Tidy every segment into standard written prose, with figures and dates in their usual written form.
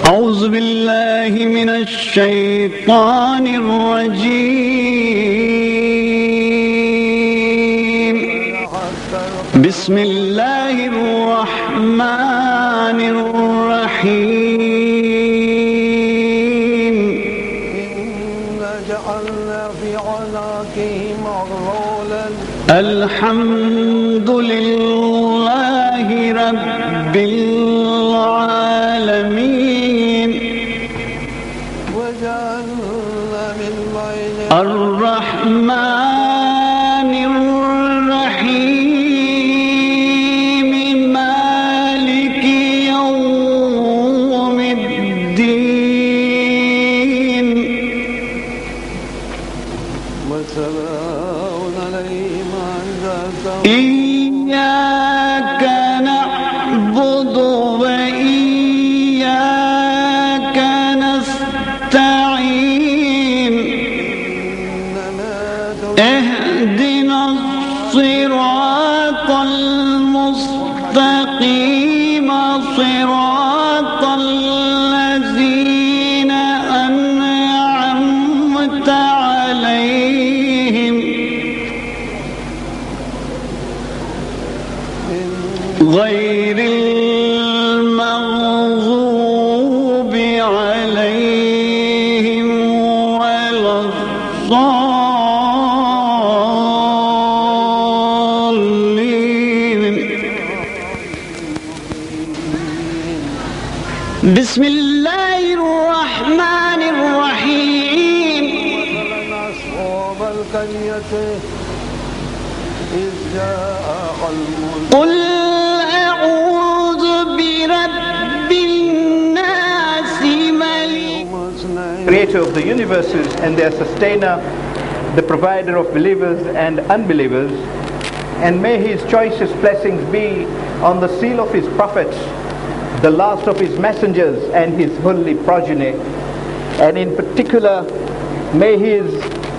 أعوذ بالله من الشيطان الرجيم. بسم الله الرحمن الرحيم. إنا جعلنا في عناقهم أغلالا الحمد لله رب العالمين. وجعلنا من بين الرحمن الرحيم مالك يوم الدين. وسلام عليهم إياك نعبد وإياك نستعين. اهدنا الصراط المستقيم صراط الذين أنعمت عليهم غير المغضوب عليهم ولا الضالين. بسم الله الرحمن الرحيم. أصحاب القرية إذ جاء قل أعوذ برب الناس ملك Creator of the universes and their sustainer, the provider of believers and unbelievers, and may his choicest blessings be on the seal of his prophets, the last of his messengers and his holy progeny, and in particular may his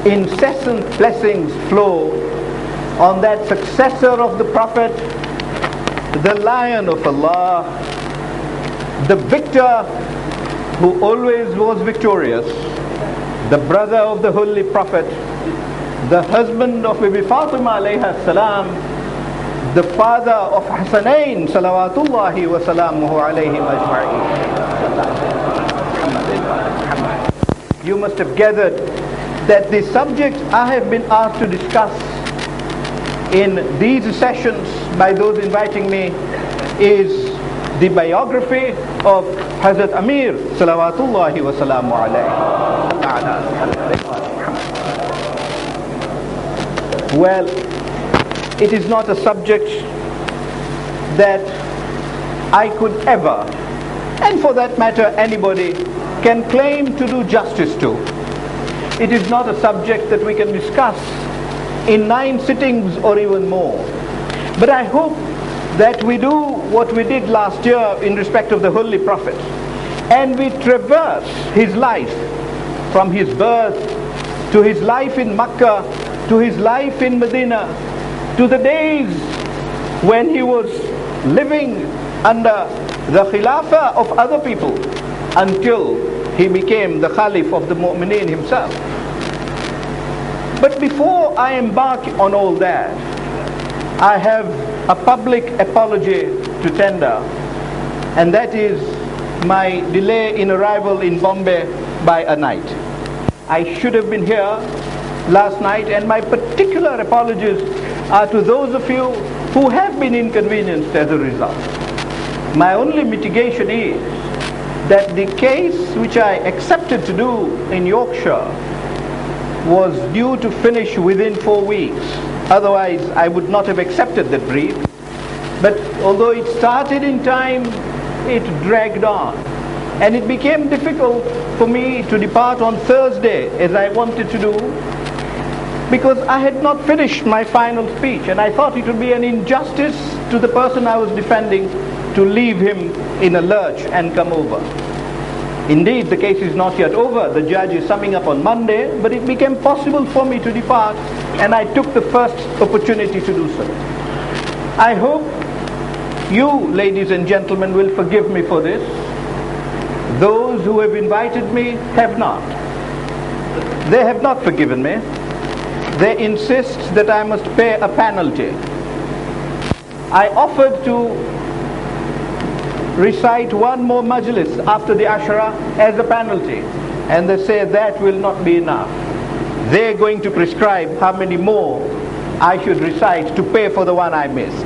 incessant blessings flow on that successor of the Prophet, the Lion of Allah, the victor who always was victorious, the brother of the Holy Prophet, the husband of Bibi Fatima alayha salam, the father of Hasanain salawatullahi wa salamuhu alayhim ajma'in. You must have gathered that the subject I have been asked to discuss in these sessions by those inviting me is the biography of Hazrat Amir salawatullahi wa salamu alayhi. Well, it is not a subject that I could ever, and for that matter anybody, can claim to do justice to. It is not a subject that we can discuss in 9 sittings or even more. But I hope that we do what we did last year in respect of the Holy Prophet, and we traverse his life from his birth to his life in Makkah, to his life in Medina, to the days when he was living under the khilafah of other people until he became the Khalif of the Mu'mineen himself. But before I embark on all that, I have a public apology to tender, and that is my delay in arrival in Bombay by a night. I should have been here last night, and my particular apologies are to those of you who have been inconvenienced as a result. My only mitigation is that the case which I accepted to do in Yorkshire was due to finish within 4 weeks. Otherwise, I would not have accepted that brief. But although it started in time, it dragged on. And it became difficult for me to depart on Thursday as I wanted to do, because I had not finished my final speech, and I thought it would be an injustice to the person I was defending to leave him in a lurch and come over. Indeed, the case is not yet over. The judge is summing up on Monday, but it became possible for me to depart, and I took the first opportunity to do so. I hope you, ladies and gentlemen, will forgive me for this. Those who have invited me have not. They have not forgiven me. They insist that I must pay a penalty. I offered to recite one more majlis after the Ashura as a penalty, and they say that will not be enough. They're going to prescribe how many more I should recite to pay for the one I missed.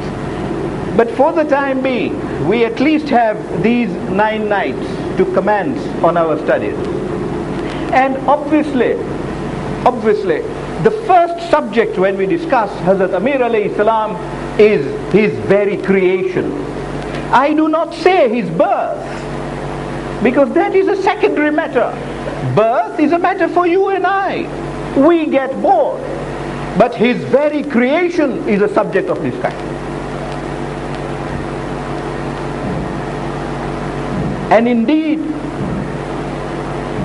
But for the time being, we at least have these 9 nights to commence on our studies. And obviously, the first subject when we discuss Hazrat Amir alayhi salam is his very creation. I do not say his birth, because that is a secondary matter. Birth is a matter for you and I. We get born. But his very creation is a subject of discussion. And indeed,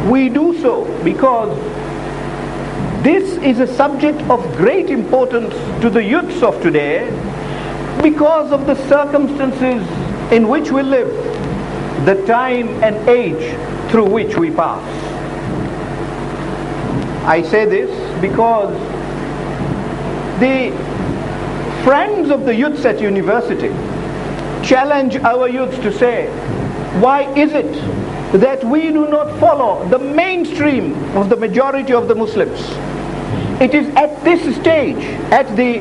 we do so because this is a subject of great importance to the youths of today, because of the circumstances in which we live, the time and age through which we pass. I say this because the friends of the youths at university challenge our youths to say, why is it that we do not follow the mainstream of the majority of the Muslims? It is at this stage, at the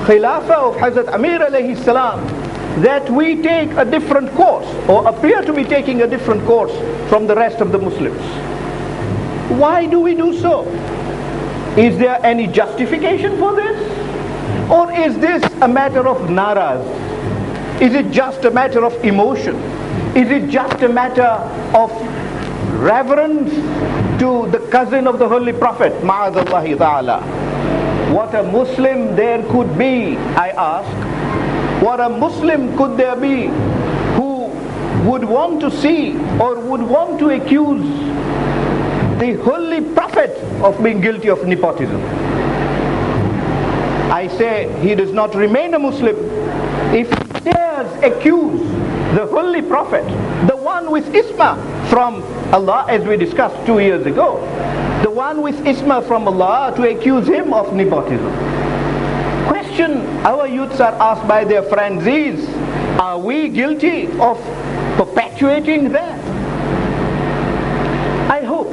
Khilafah of Hazrat Amir alayhi salam, that we take a different course, or appear to be taking a different course from the rest of the Muslims. Why do we do so? Is there any justification for this? Or is this a matter of naraz? Is it just a matter of emotion? Is it just a matter of reverence to the cousin of the Holy Prophet, ma'adallahi ta'ala? What a Muslim there could be, I ask. What a Muslim could there be who would want to see or would want to accuse the Holy Prophet of being guilty of nepotism? I say he does not remain a Muslim if he dares accuse the Holy Prophet, the one with Isma from Allah, as we discussed 2 years ago, the one with Isma from Allah, to accuse him of nepotism. Question our youths are asked by their friends is, are we guilty of perpetuating that? I hope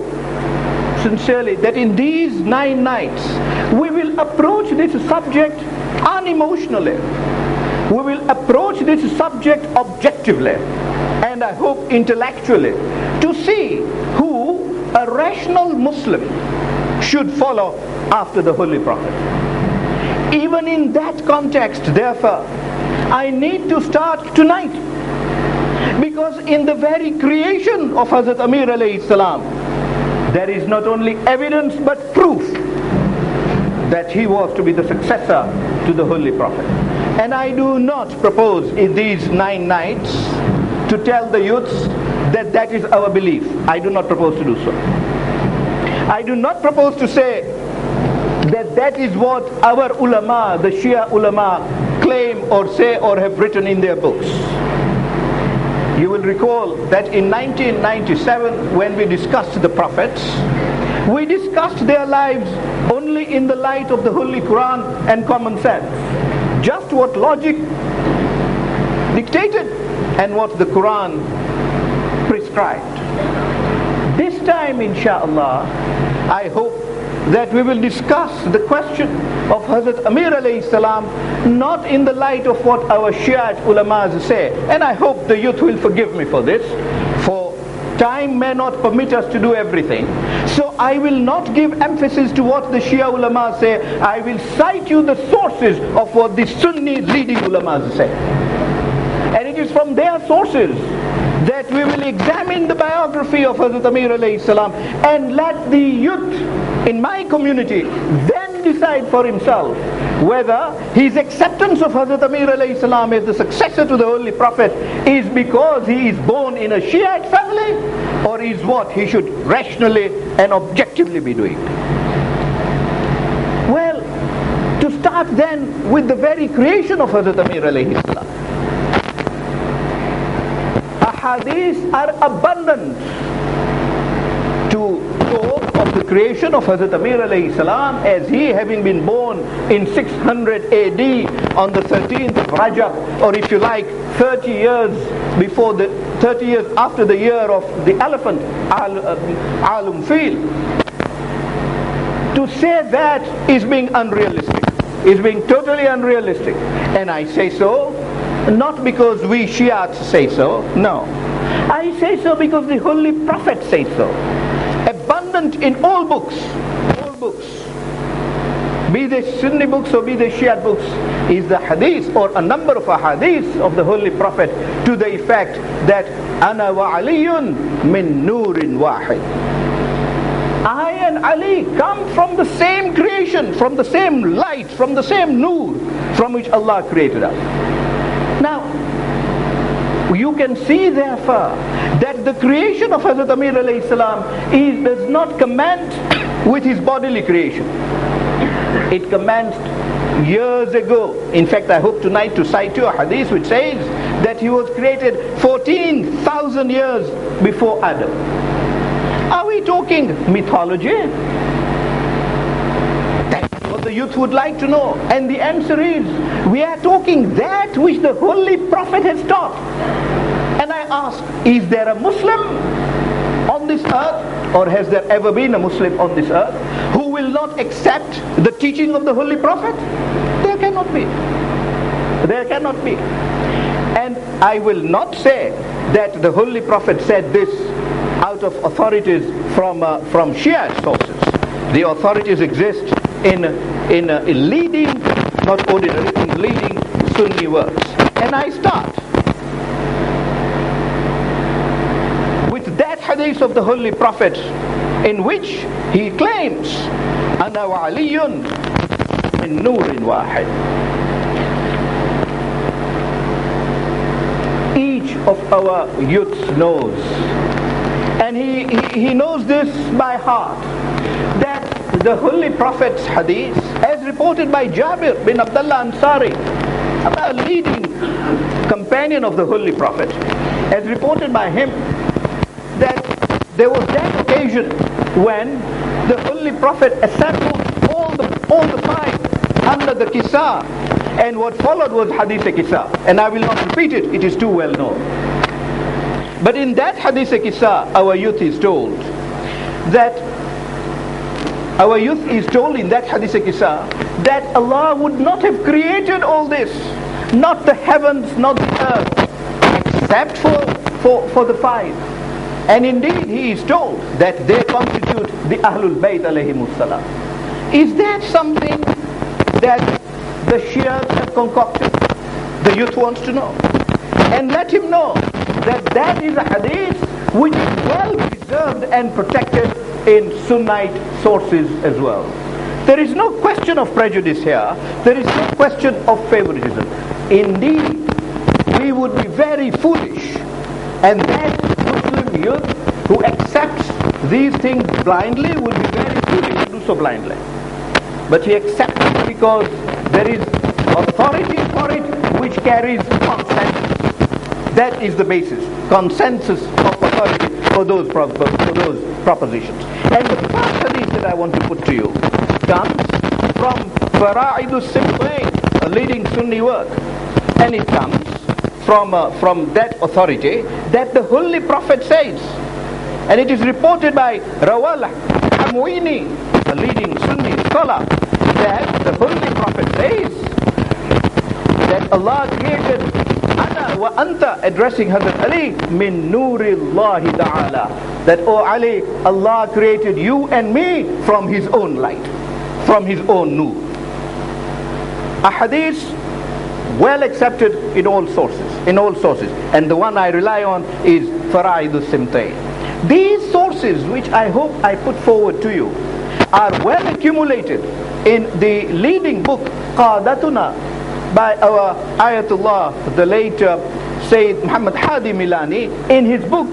sincerely that in these 9 nights we will approach this subject unemotionally. We will approach this subject objectively, and I hope intellectually, to see who a rational Muslim should follow after the Holy Prophet. Even in that context, therefore, I need to start tonight, because in the very creation of Hazrat Amir alayhi salam, there is not only evidence but proof that he was to be the successor to the Holy Prophet. And I do not propose in these 9 nights to tell the youths that that is our belief. I do not propose to do so. I do not propose to say that that is what our ulama, the Shia ulama, claim or say or have written in their books. You will recall that in 1997, when we discussed the prophets, we discussed their lives only in the light of the Holy Quran and common sense. Just what logic dictated and what the Quran prescribed. This time, inshallah, I hope that we will discuss the question of Hazrat Amir alayhi salam not in the light of what our Shiite ulamas say, and I hope the youth will forgive me for this, for time may not permit us to do everything. So I will not give emphasis to what the Shia ulama say. I will cite you the sources of what the Sunni leading ulamas say. And it is from their sources that we will examine the biography of Hazrat Amir alayhi salam, and let the youth in my community then decide for himself whether his acceptance of Hazrat Amir alayhi salam as the successor to the Holy Prophet is because he is born in a Shiite family, or is what he should rationally and objectively be doing. Well, to start then with the very creation of Hazrat Amir alayhi salam. ahadith are abundant to talk of the creation of Hazrat Amir alayhi salam, as he having been born in 600 AD on the 13th of Rajab, or if you like 30 years after the year of the elephant, Alum Fil. To say that is being unrealistic, is being totally unrealistic. And I say so not because we Shiites say so, no. I say so because the Holy Prophet says so. Abundant in all books, be they Sunni books or be they Shia books, is the hadith or a number of hadiths of the Holy Prophet to the effect that Ana wa Aliyun min Nurin Wahid. I and Ali come from the same creation, from the same light, from the same Nur from which Allah created us. Now, you can see therefore that the creation of Hazrat Amir alayhi salam does not commence with his bodily creation. It commenced years ago. In fact, I hope tonight to cite you a hadith which says that he was created 14,000 years before Adam. Are we talking mythology? That's what the youth would like to know. And the answer is, we are talking that which the Holy Prophet has taught. And I ask, is there a Muslim on this earth, or has there ever been a Muslim on this earth, who will not accept the teaching of the Holy Prophet? There cannot be. There cannot be. And I will not say that the Holy Prophet said this out of authorities from Shia sources. The authorities exist in leading, not ordinary, in leading Sunni works. And I start with that hadith of the Holy Prophet in which he claims, Ana wa Aliyun min Nurin Wahid. Each of our youths knows, and he knows this by heart, that the Holy Prophet's hadith, as reported by Jabir bin Abdullah Ansari, a leading companion of the Holy Prophet, as reported by him, that there was that occasion when the Holy Prophet assembled all the five under the Kisa, and what followed was Hadith Kisa, and I will not repeat it, it is too well known. But in that Hadith Kisa, our youth is told in that Hadith Kisa that Allah would not have created all this, not the heavens, not the earth, except for the five. And indeed he is told that they constitute the Ahlul Bayt alayhimus salam. Is that something that the Shias have concocted? The youth wants to know. And let him know that that is a hadith which is well preserved and protected in Sunnite sources as well. There is no question of prejudice here. There is no question of favoritism. Indeed, we would be very foolish, and that Muslim youth who accepts these things blindly would be very foolish to do so blindly. But he accepts it because there is authority for it which carries consensus. That is the basis, consensus of authority for those propositions. And the first hadith that I want to put to you comes from Fara'idus Simbain, a leading Sunni work. And it comes from that authority that the Holy Prophet says. And it is reported by Rawal Hamwini, a leading Sunni scholar, that the Holy Prophet says that Allah created Ana wa Anta, addressing Hazrat Ali, min Nurillahi ta'ala, that, oh Ali, Allah created you and me from His own light, from His own Nur. A hadith well accepted in all sources, and the one I rely on is Fara'idus Simtain. These sources, which I hope I put forward to you, are well accumulated in the leading book Qadatuna by our Ayatullah, the late Sayyid Muhammad Hadi Milani, in his book,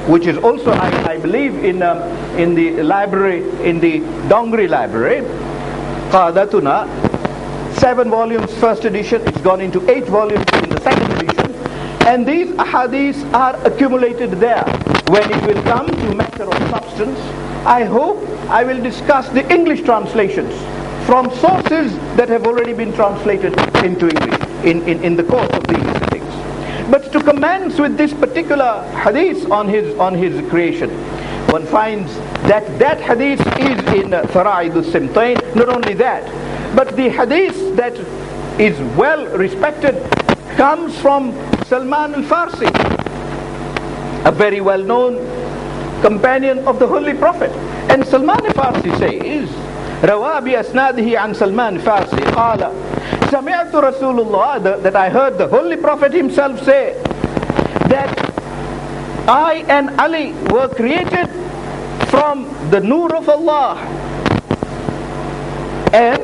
which is also I believe in the library, in the Dongri library, Qadatuna, 7 volumes first edition, it's gone into 8 volumes in the second edition, And these ahadith are accumulated there. When it will come to matter of substance, I hope I will discuss the English translations from sources that have already been translated into English in the course of these things. But to commence with this particular hadith on his creation, one finds that hadith is in Fara'id al-Simtain. Not only that, but the hadith that is well respected comes from Salman al-Farsi, a very well-known companion of the Holy Prophet. And Salman al-Farsi says, روى بأسناده عن سلمان الفارسي قال سمعت رسول الله, that I heard the Holy Prophet himself say that I and Ali were created from the nur of Allah, and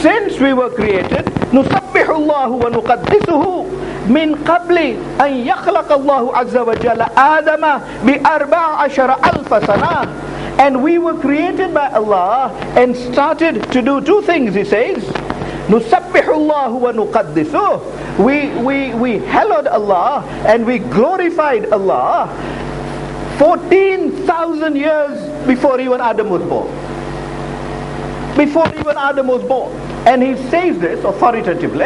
since we were created نسبح الله ونقدسه من قبل أن يخلق الله عز وجل آدم ب14,000 سنة. And we were created by Allah and started to do two things, he says. نسبح الله ونقدسه, we hallowed Allah and we glorified Allah 14,000 years before even Adam was born. Before even Adam was born. And he says this authoritatively,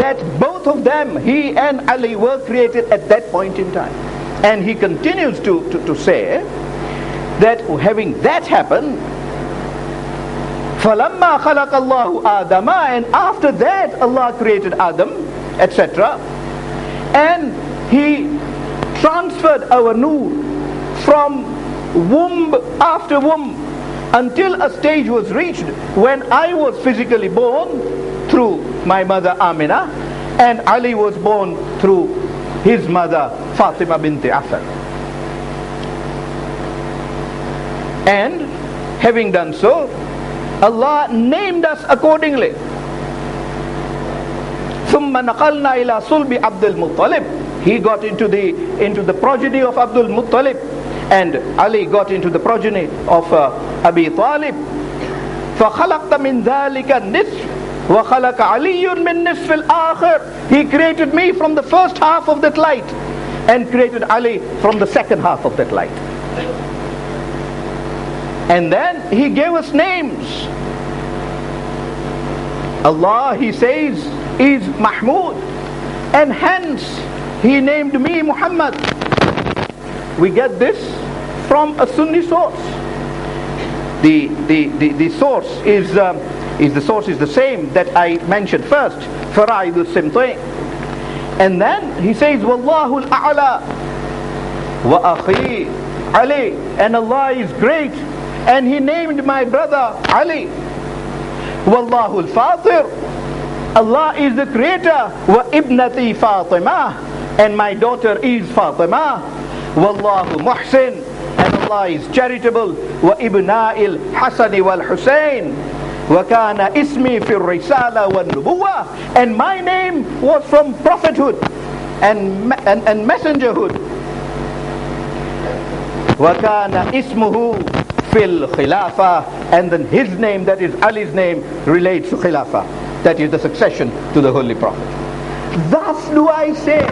that both of them, he and Ali, were created at that point in time. And he continues to say that having that happen, فَلَمَّا خَلَقَ اللَّهُ آدَمَ, and after that Allah created Adam, etc. And he transferred our nur from womb after womb until a stage was reached when I was physically born through my mother Amina, and Ali was born through his mother Fatima binti Asad. And having done so, Allah named us accordingly. ثُمَّ نَقَلْنَا إِلَى صُلْبِ عَبْدِ الْمُطَّلِبِ, he got into the progeny of Abdul Muttalib, and Ali got into the progeny of Abi Talib. فَخَلَقْتَ مِنْ ذَلِكَ النِّصْفِ وَخَلَقَ عَلِيٌّ مِنْ نِصْفِ الْآخِرِ, he created me from the first half of that light and created Ali from the second half of that light. And then he gave us names. Allah, he says, is Mahmud, and hence he named me Muhammad. We get this from a Sunni source. The source is the same that I mentioned first, Fara'id al-Simtain. And then he says, Wallahu al-A'la wa akhi Ali, and Allah is great, and he named my brother Ali. Wallahu al-Fatir, Allah is the creator, wa ibnati Fatima, and my daughter is Fatima. Wallahu Muhsin, and Allah is charitable, wa ibna'il Hasani wal Hussein, wa kana ismi fi risala wa nubuwa, and my name was from prophethood and messengerhood. Wa kana ismuhu fil khilafa, and then his name, that is Ali's name, relates to khilafa, that is the succession to the Holy Prophet. Thus do I say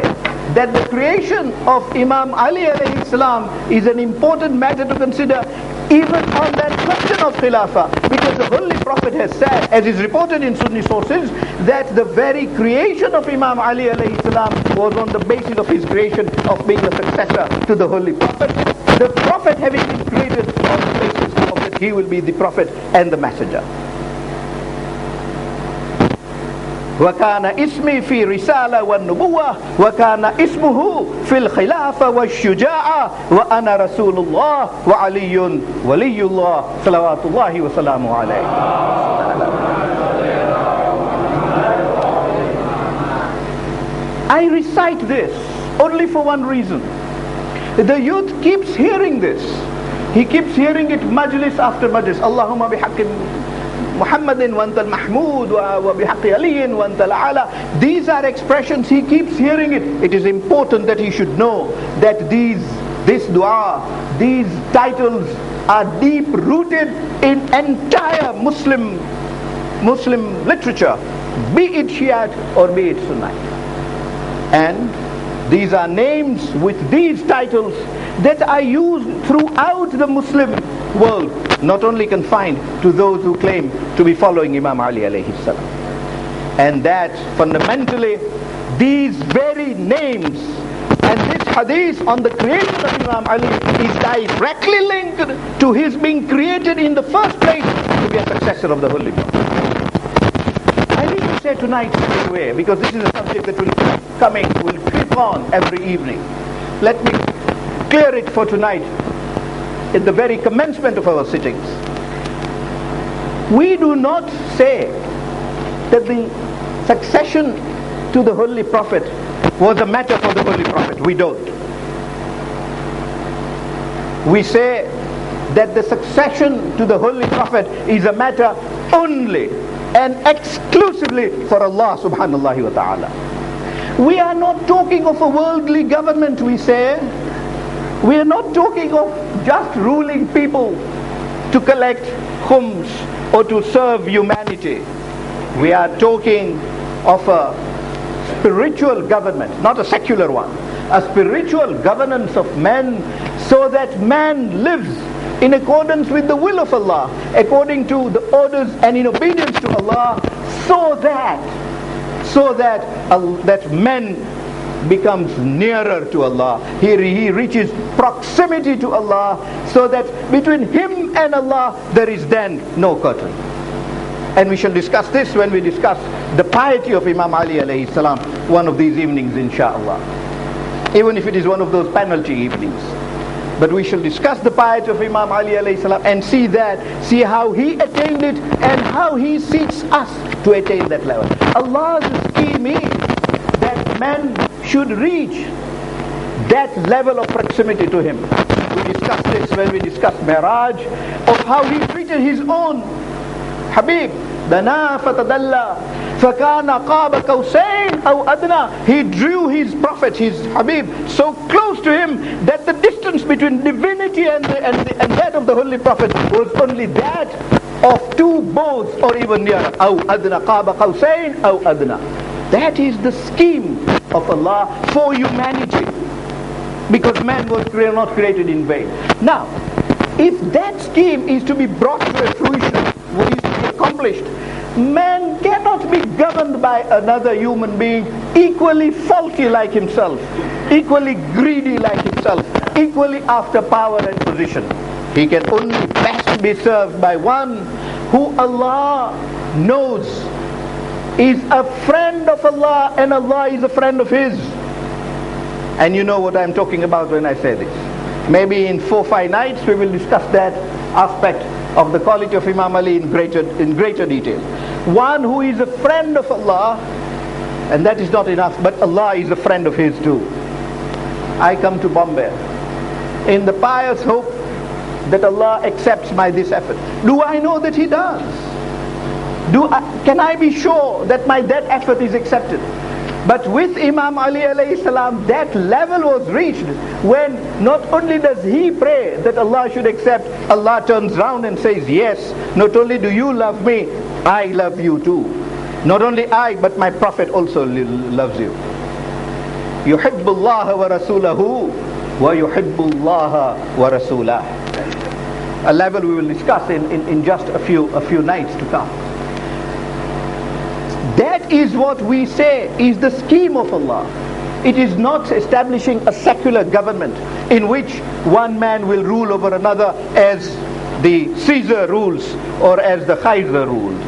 that the creation of Imam Ali alayhi salam is an important matter to consider, even on that question of khilafah, because the Holy Prophet has said, as is reported in Sunni sources, that the very creation of Imam Ali alayhi salam was on the basis of his creation of being the successor to the Holy Prophet, the Prophet having been created on the basis of that he will be the Prophet and the Messenger. وكان اسمي في رسالة والنبوة وكان اسمه في الخلافة والشجاعة وأنا رسول الله وعلي ولي الله صلوات الله وسلامه عليه. I recite this only for one reason. The youth keeps hearing this. He keeps hearing it majlis after majlis. Allahumma bihaqqi Muhammadin wa antal Mahmud wa bihaqqi Aliyin wa antal Ala. These are expressions, he keeps hearing it. It is important that he should know that this dua, these titles are deep rooted in entire Muslim literature, be it Shiite or be it Sunnite. And These are names with these titles that are used throughout the Muslim world, not only confined to those who claim to be following Imam Ali alayhi salam. And that fundamentally these very names and this hadith on the creation of Imam Ali is directly linked to his being created in the first place to be a successor of the Holy Prophet. I need to say tonight anyway, because this is a subject that will creep on every evening. Let me clear it for tonight in the very commencement of our sittings. We do not say that the succession to the Holy Prophet was a matter for the Holy Prophet. We don't. We say that the succession to the Holy Prophet is a matter only and exclusively for Allah subhanahu wa ta'ala. We are not talking of a worldly government, we say. We are not talking of just ruling people to collect khums or to serve humanity. We are talking of a spiritual government, not a secular one. A spiritual governance of men, so that man lives in accordance with the will of Allah, according to the orders and in obedience to Allah, so that man becomes nearer to Allah. He reaches proximity to Allah, so that between him and Allah there is then no curtain. And we shall discuss this when we discuss the piety of Imam Ali alayhi salam one of these evenings, inshallah. Even if it is one of those penalty evenings. But we shall discuss the piety of Imam Ali alayhi salam and see how he attained it and how he seeks us to attain that level. Allah's scheme is that man should reach that level of proximity to him. We discussed this when we discussed Mi'raj, of how he treated his own Habib. Dana fatadalla fakana qaba qawsayn aw adna. He drew his prophet, his Habib, so close to him that the distance between divinity and that of the Holy Prophet was only that of two bows or even nearer. Aw adna qaba qawsayn aw adna. That is the scheme of Allah for humanity, because man was not created in vain. Now, if that scheme is to be brought to a fruition, what is to be accomplished, man cannot be governed by another human being equally faulty like himself, equally greedy like himself, equally after power and position. He can only best be served by one who Allah knows is a friend of Allah and Allah is a friend of his. And you know what I'm talking about when I say this. Maybe in 4-5 nights we will discuss that aspect of the quality of Imam Ali in greater detail. One who is a friend of Allah, and that is not enough, but Allah is a friend of his too. I come to Bombay in the pious hope that Allah accepts this effort. Do I know that He does? Can I be sure that that effort is accepted? But with Imam Ali alayhi salam, that level was reached when not only does he pray that Allah should accept, Allah turns round and says, yes, not only do you love me, I love you too. Not only I, but my Prophet also loves you. يُحِبُّ اللَّهَ وَرَسُولَهُ وَيُحِبُّ اللَّهَ وَرَسُولَهُ. A level we will discuss in just a few nights to come. That is what we say is the scheme of Allah. It is not establishing a secular government in which one man will rule over another as the Caesar rules or as the Kaiser ruled.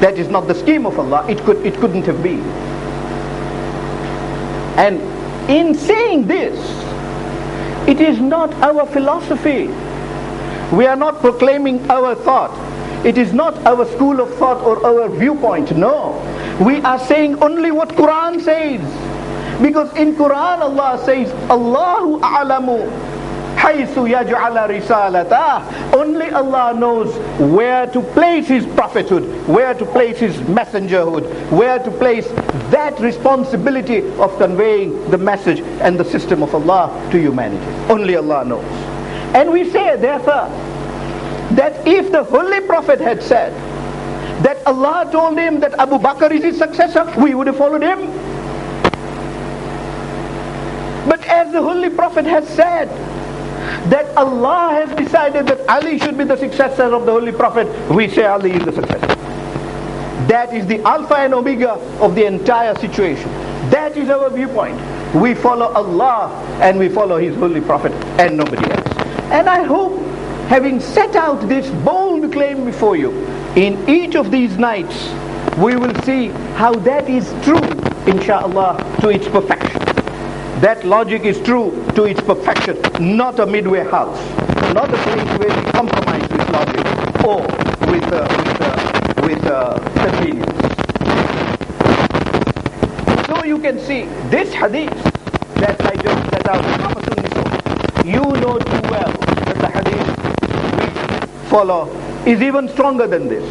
That is not the scheme of Allah. It couldn't have been. And in saying this, it is not our philosophy. We are not proclaiming our thought. It is not our school of thought or our viewpoint. No. We are saying only what Quran says. Because in Quran Allah says, Allahu a'lamu haythu yaj'ala risalatah. Only Allah knows where to place His prophethood, where to place His messengerhood, where to place that responsibility of conveying the message and the system of Allah to humanity. Only Allah knows. And we say therefore that if the Holy Prophet had said that Allah told him that Abu Bakr is his successor, we would have followed him. the Holy Prophet has said that Allah has decided that Ali should be the successor of the Holy Prophet, we say Ali is the successor. That is the alpha and omega of the entire situation. That is our viewpoint. We follow Allah and we follow His Holy Prophet and nobody else. And I hope, having set out this bold claim before you, in each of these nights we will see how that is true, inshallah, to its perfection. That logic is true to its perfection, not a midway house, not a place where we compromise with logic or with convenience. So you can see this hadith that I just set out, you know too well that the hadith we follow is even stronger than this.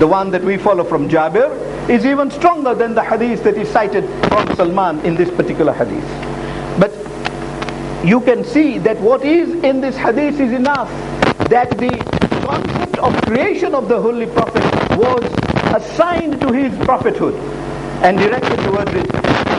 The one that we follow from Jabir is even stronger than the hadith that is cited from Salman in this particular hadith. But you can see that what is in this hadith is enough, that the concept of creation of the Holy Prophet was assigned to his prophethood and directed towards it.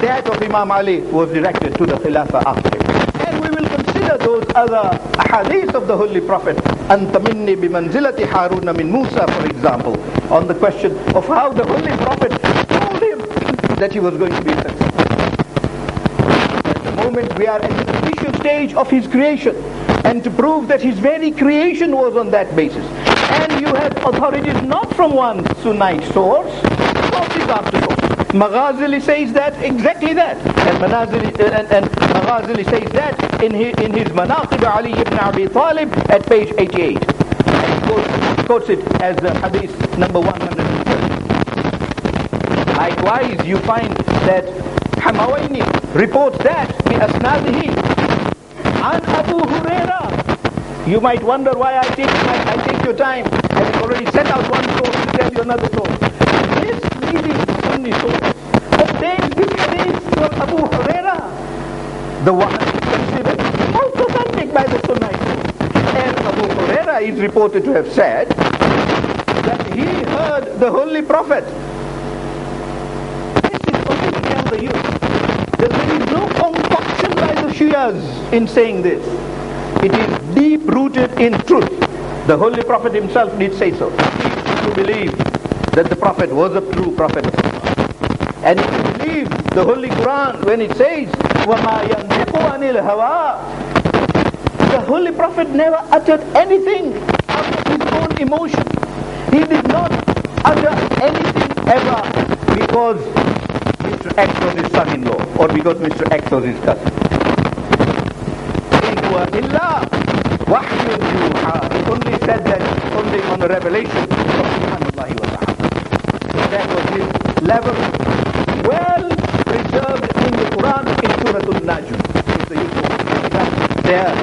That of Imam Ali was directed to the Khilafah after him. And we will consider those other hadith of the Holy Prophet, Anta minni bimanzilati Haruna min Musa, for example, on the question of how the Holy Prophet told him that he was going to be successful. At the moment we are at the initial stage of his creation, and to prove that his very creation was on that basis. And you have authorities not from one Sunnite source, sources after source. Maghazali says that, exactly that. And Maghazali says that in his Manaqib Ali ibn Abi Talib at page 88. And he quotes it as hadith number 130. Likewise, you find that Hamawaini reports that bi asnadihi an Abu Huraira. You might wonder why I take your time. I've already set out one source to tell you another source. This leading Sunni source obtains this hadith from Abu Huraira, the one considered most authentic by the Sunnite source. And Abu Huraira is reported to have said that he heard the Holy Prophet. This is only to tell the youth that there is no concoction by the Shias in saying this. It is deep-rooted in truth. The Holy Prophet himself did say so. To believe that the Prophet was a true Prophet. And if you believe the Holy Quran when it says, وَمَا يَنْطِقُ عَنِ الْهَوَىٰ, the Holy Prophet never uttered anything out of his own emotion. He did not utter anything ever because Mr. X was his son-in-law or because Mr. X was his cousin. إِنْ هُوَ إِلَّا وَحْيٌ يُوحَىٰ. He only said that only on a revelation from Subhanallahi wa ta'ala. That was his level, well preserved in the Quran in Surah Al-Najm. There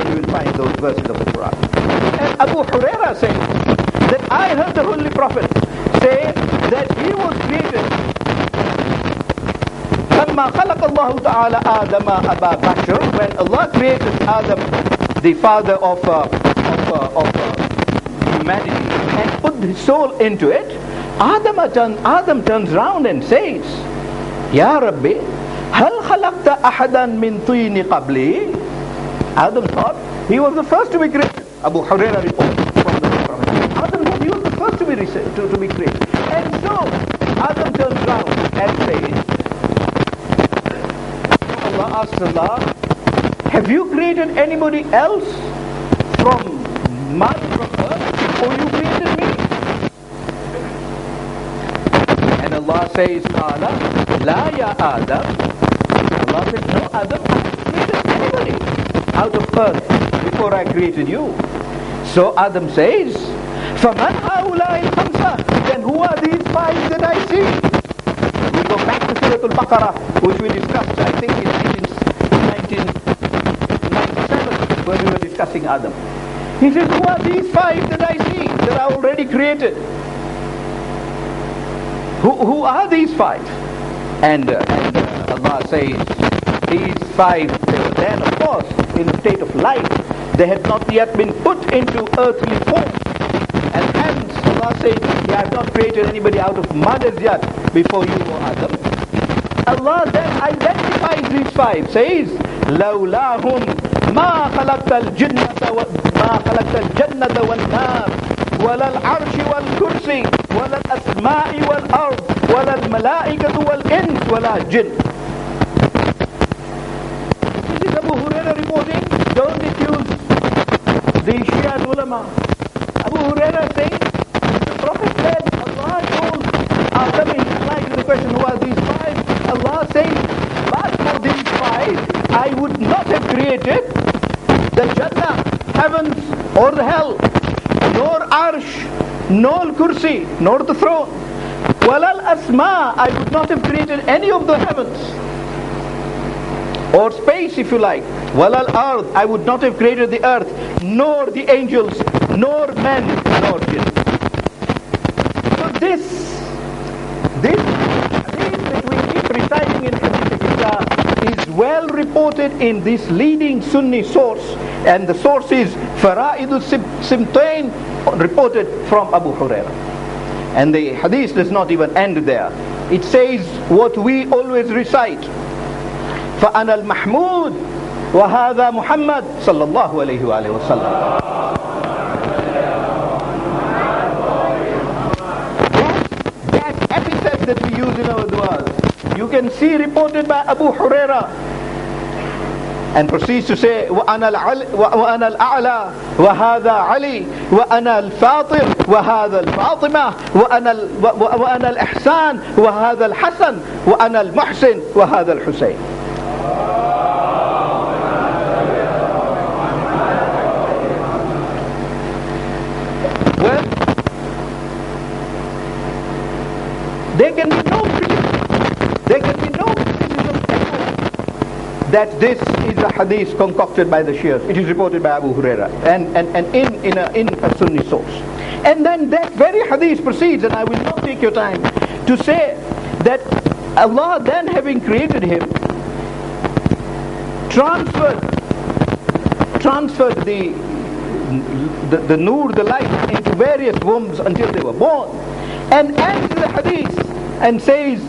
you will find those verses of the Quran. And Abu Huraira said that I heard the Holy Prophet say that he was created. لما خلق الله تعالى آدم أبا بشر, when Allah created Adam, the father of humanity, and put his soul into it, Adam turns round and says, Ya Rabbi, هل خلقت أحدا من طين قبلي? Adam thought he was the first to be created. Abu Huraira reports from the Prophet. Adam thought he was the first to be created. And so Adam turns round and says, Allah asks Allah, have you created anybody else from mud, from earth, or you created me? And Allah says, La ya Adam. Allah says, no, Adam, I created anybody out of earth before I created you. So Adam says, فَمَنْ هَؤُلَاءِ الْخَمْسَةِ, then who are these five that I see? We go back to Surah Al-Baqarah, which we discussed, I think in 1997, when we were discussing Adam. He says, who are these five that I see that are already created? Who are these five? And Allah says, these five, they were then, of course, in a state of life. They had not yet been put into earthly form. And hence, Allah says, I have not created anybody out of mud as yet before you, O Adam. Allah then identifies these five, says, لَوْلَاهُمْ ما خلقت الجنة والنار ولا العرش والكرسي ولا الأسماء والأرض ولا الملائكة والإنس ولا الجن. This is Abu Hurairah reporting. Don't accuse the Shia ulama. Abu Hurairah saying, the Prophet said, Allah told Adam in reply to the question, who are these five? Allah says, but for these five, I would not have created the Jannah, heavens or the hell, nor Arsh, nor Kursi, nor the throne. Walal Asma, I would not have created any of the heavens, or space if you like. Walal Ard, I would not have created the earth, nor the angels, nor men, nor jinn. So this that we keep reciting in Hadith is well reported in this leading Sunni source, and the source is Fara'idul Simtain, reported from Abu Hurairah. And the hadith does not even end there. It says what we always recite, فَأَنَا الْمَحْمُودُ وَهَذَا مُحَمَّدٌ صلى الله عليه وآله وسلم. That epithet that we use in our du'as, you can see reported by Abu Hurairah, and proceeds to say, وَأَنَا الْأَعْلَى وَهَذَا عَلِي وَأَنَا الْفَاطِرُ وَهَذَا الْفَاطِمَةُ وَأَنَا الْإِحْسَانُ وَهَذَا الْحَسَنُ وَأَنَا الْمُحْسِنُ وَهَذَا الْحُسَيْنُ. Well, there can be no criticism that this is a hadith concocted by the Shias. It is reported by Abu Hurairah and in a Sunni source. And then that very hadith proceeds, and I will not take your time, to say that Allah then, having created him, transferred the nur, the light, into various wombs until they were born, and ends the hadith and says,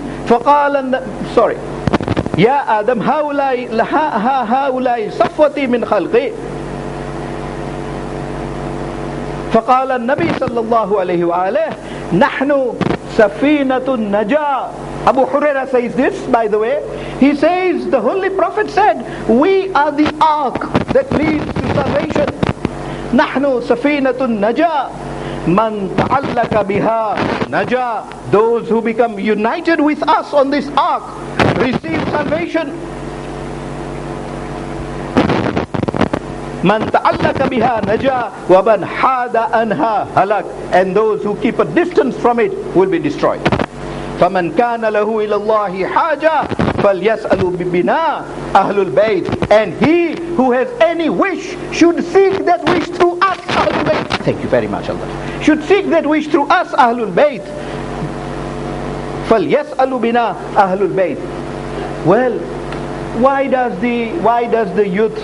يا آدم هؤلاء صفوتي من خلقي. فقال النبي صلى الله عليه وآله نحن سفينة النجاة. Abu Hurairah says this, by the way. He says, the Holy Prophet said, we are the ark that leads to salvation. نحن سفينة النجاة. Man ta'allaka biha naja. Those who become united with us on this ark receive salvation. Man ta'allaka biha naja wa man hada anha halak. And those who keep a distance from it will be destroyed. فَمَنْ كَانَ لَهُ إِلَى اللَّهِ حَاجَةٌ فَلْيَسْأَلُ بِبِنَا أَهْلُ الْبَيْتِ. And he who has any wish should seek that wish through us, Ahlul Bayt. Thank you very much, Allah. Should seek that wish through us, Ahlul Bayt. فَلْيَسْأَلُ بِنَا أَهْلُ الْبَيْتِ. Well, why does the youth,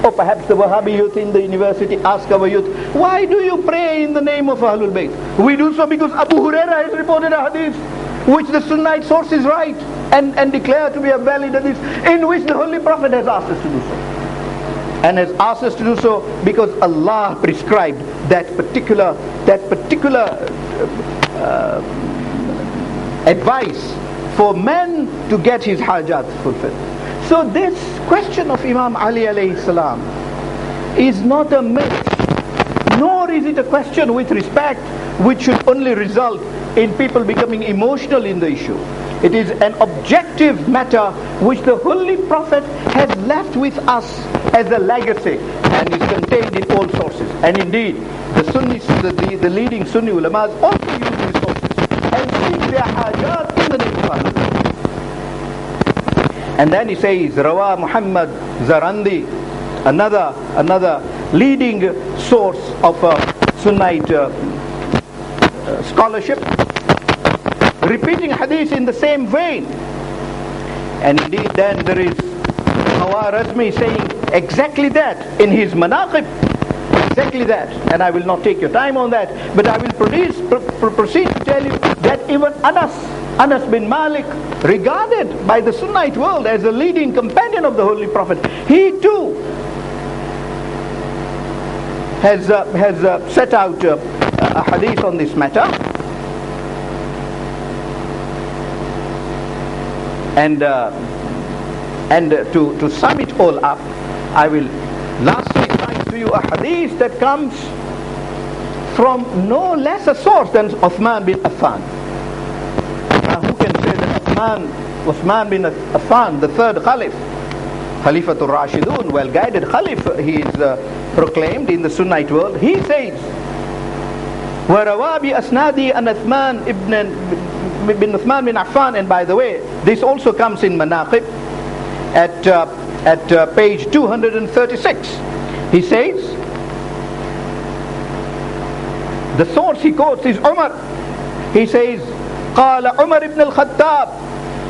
or perhaps the Wahhabi youth in the university, ask our youth, why do you pray in the name of Ahlul Bayt? We do so because Abu Hurairah has reported a hadith which the Sunnite sources write and declare to be a valid hadith, in which the Holy Prophet has asked us to do so. And has asked us to do so because Allah prescribed that particular advice for man to get his hajat fulfilled. So this question of Imam Ali alayhi salam is not a myth, nor is it a question with respect which should only result in people becoming emotional in the issue. It is an objective matter which the Holy Prophet has left with us as a legacy and is contained in all sources. And indeed, the Sunnis, the leading Sunni ulamas also use these sources and seek their hajat in the name of Allah. And then he says, Rawa Muhammad Zarandi, another leading source of Sunnite scholarship, repeating hadith in the same vein. And indeed then there is Hawarazmi saying exactly that in his Manaqib, exactly that, and I will not take your time on that, but I will proceed to tell you that even Anas bin Malik, regarded by the Sunnite world as a leading companion of the Holy Prophet, he too has set out a hadith on this matter. And to sum it all up, I will lastly cite to you a hadith that comes from no less a source than Uthman bin Affan. Now who can say that Uthman bin Affan, the third Caliph, Khalifatul Rashidun, well-guided Khalif, he is proclaimed in the Sunnite world. He says, وَرَوَى بِأَسْنَادِي أَنْ Uthman bin Uthman bin Affan, and by the way, this also comes in Manaqib at page 236. He says, the source he quotes is Umar. He says, قال Umar ibn al-Khattab.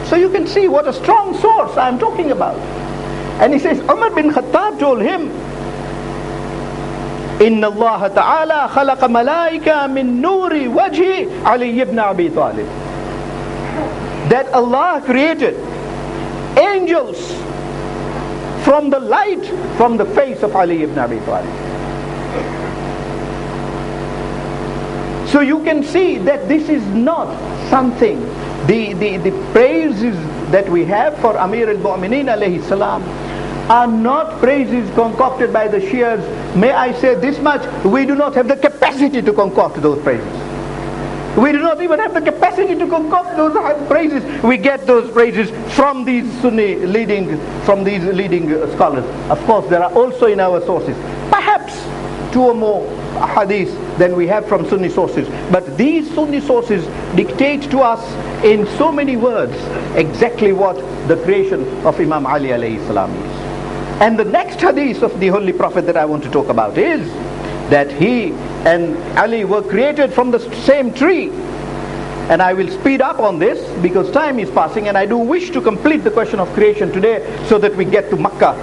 So you can see what a strong source I am talking about. And he says, Umar bin Khattab told him, إن الله تعالى خلق ملائكة من نور وجه علي ibn Abi Talib. That Allah created angels from the light from the face of Ali ibn Abi Talib. So you can see that this is not something, the praises that we have for Amir al-Mu'mineen alayhi salam are not praises concocted by the Shias. May I say this much, we do not have the capacity to concoct those praises. We do not even have the capacity to concoct those praises. We get those praises from these leading scholars. Of course, there are also in our sources, perhaps 2 or more hadith than we have from Sunni sources. But these Sunni sources dictate to us in so many words exactly what the creation of Imam Ali alayhi salam is. And the next hadith of the Holy Prophet that I want to talk about is that he and Ali were created from the same tree. And I will speed up on this because time is passing, and I do wish to complete the question of creation today so that we get to Makkah,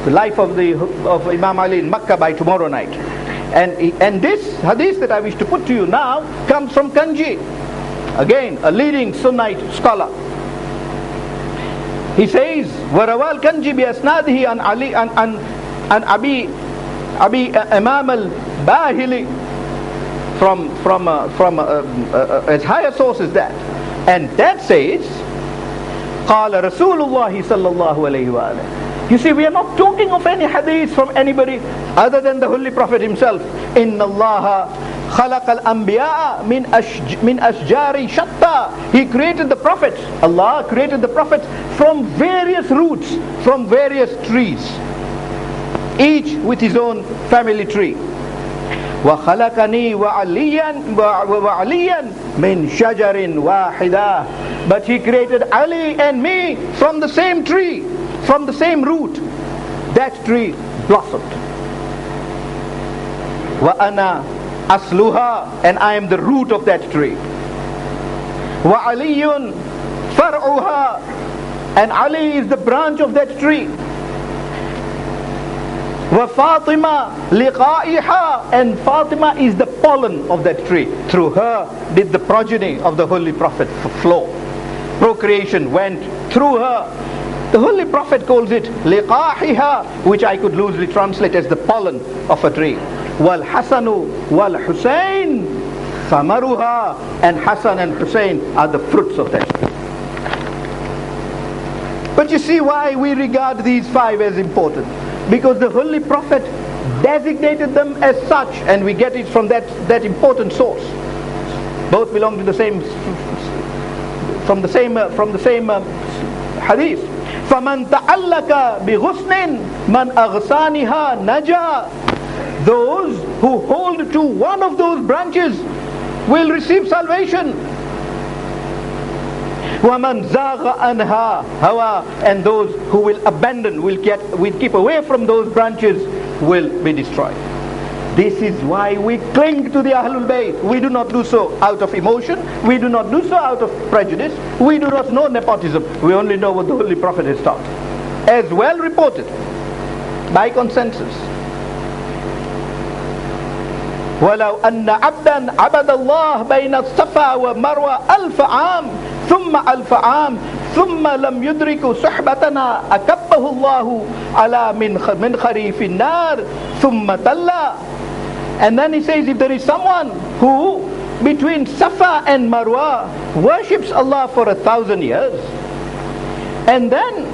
the life of Imam Ali in Makkah by tomorrow night. And this hadith that I wish to put to you now comes from Kanji, again a leading Sunnite scholar. He says, وَرَوَى الْكَنْجِ بِأَسْنَادِهِ عَنْ عَلِي عَنْ Abi Imam al-Bahili, from as higher source as that. And that says, قَالَ رَسُولُ اللَّهِ صَلَّى اللَّهُ عَلَيْهِ وَآلِهِ. You see, we are not talking of any hadith from anybody other than the Holy Prophet himself. إِنَّ اللَّهَ خَلَقَ الْأَنْبِيَاءَ مِنْ أَشْجَارٍ شَتَّى. He created the prophets. Allah created the prophets from various roots, from various trees, each with his own family tree. وَخَلَقَنِي وَعَلِيًّا مِنْ شَجَرٍ وَاحِدًا. But he created Ali and me from the same tree, from the same root. That tree blossomed. وَأَنَا أَصْلُهَا, and I am the root of that tree. وَعَلِيٌّ فَرْعُهَا, and Ali is the branch of that tree. وَفَاطِمَةَ لِقَائِهَا, and Fatima is the pollen of that tree. Through her did the progeny of the Holy Prophet flow. Procreation went through her. The Holy Prophet calls it liqahiha, which I could loosely translate as the pollen of a tree. Wal Hasanu wal Hussein samaruha, and Hassan and Hussein are the fruits of that tree. But you see why we regard these 5 as important? Because the Holy Prophet designated them as such, and we get it from that important source. Both belong to the same, from the same hadith. فَمَنْ تَعَلَّكَ بِغُصْنٍ مَنْ أَغْصَانِهَا نَجَى. Those who hold to one of those branches will receive salvation. وَمَنْ زَاغَ أَنْهَا هَوَى, and those who will abandon, will keep away from those branches, will be destroyed. This is why we cling to the Ahlul Bayt. We do not do so out of emotion. We do not do so out of prejudice. We do not know nepotism. We only know what the Holy Prophet has taught, as well reported by consensus. وَلَوْ أَنَّ عَبْدًا عَبَدَ اللَّهَ بَيْنَ الصَّفَا وَمَرْوَةَ أَلْفَ عَامٍ ثُمَّ أَلْفَ عَامٍ ثُمَّ لَمْ يُدْرِكُ صُحْبَتَنَا أَكَبَّهُ اللَّهُ عَلَى مِنْ خَرِيفِ النَّارِ ثُمَّ تَلَّى. And then he says, if there is someone who between Safa and Marwa worships Allah for 1,000 years, and then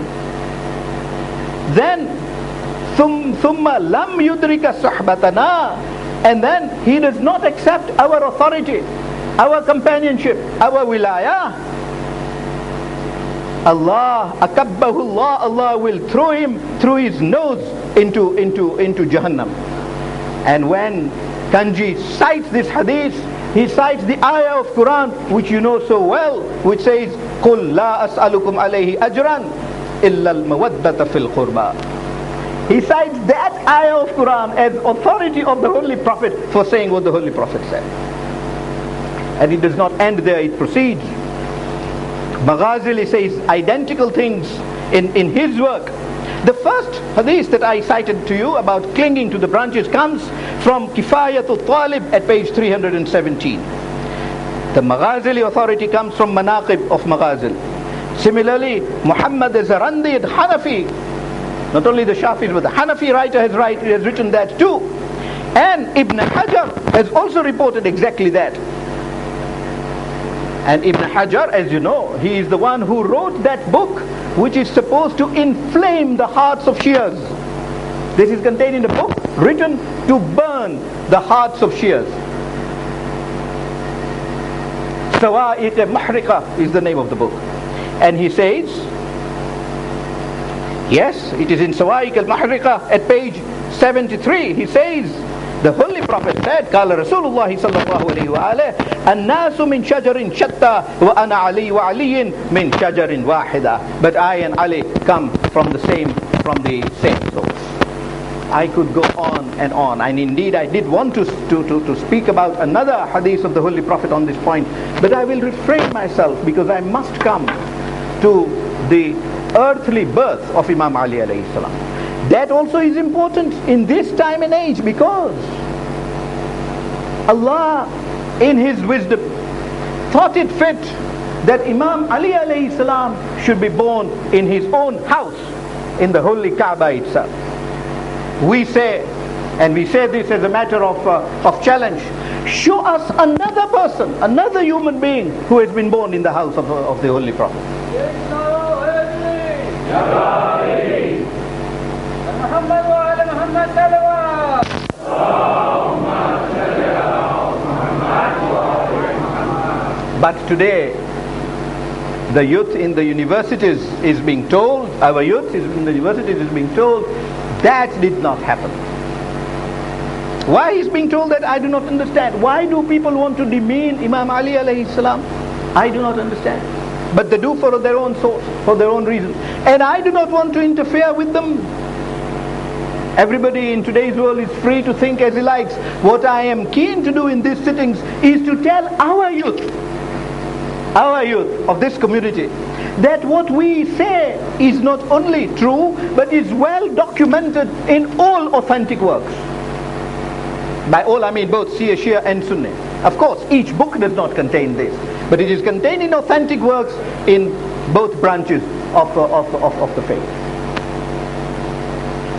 ثُمَّ لَمْ يُدْرِكَ صُحْبَتَنَا, and then he does not accept our authority, our companionship, our wilayah, Allah will throw him through his nose into Jahannam. And when Kanji cites this hadith, he cites the ayah of Quran, which you know so well, which says, قُلْ لَا أَسْأَلُكُمْ عَلَيْهِ أَجْرًا إِلَّا الْمَوَدَّةَ فِي الْقُرْبَى. He cites that ayah of Quran as authority of the Holy Prophet for saying what the Holy Prophet said. And it does not end there, it proceeds. Maghazali says identical things in his work. The first hadith that I cited to you about clinging to the branches comes from Kifayatul Talib at page 317. The Maghazali authority comes from Manaqib of Maghazali. Similarly, Muhammad az-Zarandi al-Hanafi, not only the Shafis but the Hanafi writer has written that too. And Ibn Hajar has also reported exactly that. And Ibn Hajar, as you know, he is the one who wrote that book which is supposed to inflame the hearts of Shias. This is contained in a book written to burn the hearts of Shias. Sawa'iq Mahriqa is the name of the book. And he says, yes, it is in Sawa'iq al-Mahriqa at page 73. He says, the Holy Prophet said, قال رسول الله صلى الله عليه وآله الناس من شجر شتى وأنا علي وعلي من شجر واحدة. But I and Ali come from the same source. I could go on, and indeed I did want to speak about another hadith of the Holy Prophet on this point, but I will refrain myself because I must come to the earthly birth of Imam Ali alayhi salam. That also is important in this time and age, because Allah in His wisdom thought it fit that Imam Ali alayhi salam should be born in his own house, in the holy Kaaba itself. We say, and we say this as a matter of challenge, show us another person, another human being who has been born in the house of the Holy Prophet. But today, the youth in the universities is being told, our youth in the universities is being told, that did not happen. Why is being told that? I do not understand. Why do people want to demean Imam Ali alayhi salam? I do not understand. But they do for their own source, for their own reason. And I do not want to interfere with them. Everybody in today's world is free to think as he likes. What I am keen to do in these sittings is to tell our youth of this community, that what we say is not only true, but is well documented in all authentic works. By all I mean both Shia and Sunni. Of course, each book does not contain this, but it is contained in authentic works in both branches of the faith.